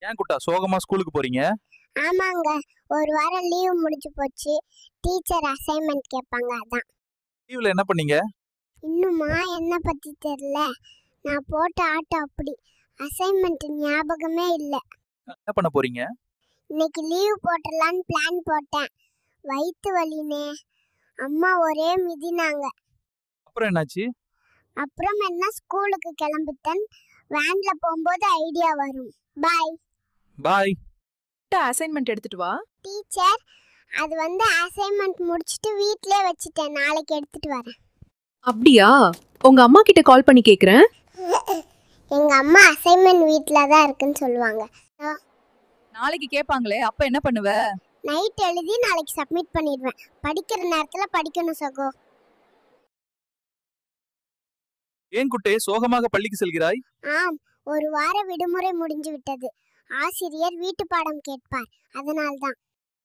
ஏன் குட்டா சோகமா ஸ்கூலுக்கு போறீங்க? ஆமாங்க, ஒரு வாரம் லீவ் முடிஞ்சு போச்சு. டீச்சர் அசைன்மெண்ட் கேட்பாங்க அதான். லீவ்ல என்ன பண்ணீங்க? இன்னுமா என்ன பத்தி தெரியல. நான் போட்ட ஆட்டம் அப்படி. அசைன்மெண்ட் ஞாபகமே இல்ல. என்ன பண்ண போறீங்க? இன்னைக்கு லீவ் போட்டுடலான்னு பிளான் போட்டேன். வயித்து வலினே. அம்மா ஒரே மிதினாங்க. அப்புறம் என்னாச்சு? அப்புறம் என்ன ஸ்கூலுக்கு கிளம்பிட்டேன். வேன்ல போகும்போது ஐடியா வரும். பாய். பாய். அசைன்மெண்ட் எடுத்துட்டு வா. டீச்சர், அது அசைன்மெண்ட் முடிச்சிட்டு வீட்லயே வச்சிட்டேன். நாளைக்கு எடுத்துட்டு வரேன். அப்படியா? உங்க அம்மா கிட்ட கால் பண்ணி கேக்குறேன். எங்க அம்மா அசைன்மெண்ட் வீட்ல தான் இருக்குன்னு சொல்லுவாங்க. நாளைக்கு கேட்பாங்களே, அப்ப என்ன பண்ணுவ? நைட் எழுதி நாளைக்கு சப்மிட் பண்ணிடுவேன். படிக்கிற நேரத்துல படிக்கணும் சகோ. ஏன் குட்டே சோகமாக பள்ளிக்கு செல்கிறாய்? ஆம், ஒரு வார விடுமுறை முடிஞ்சு விட்டது. ஆசிரியர் வீட்டு பாடம் கேட்பார். அதனால்தான்.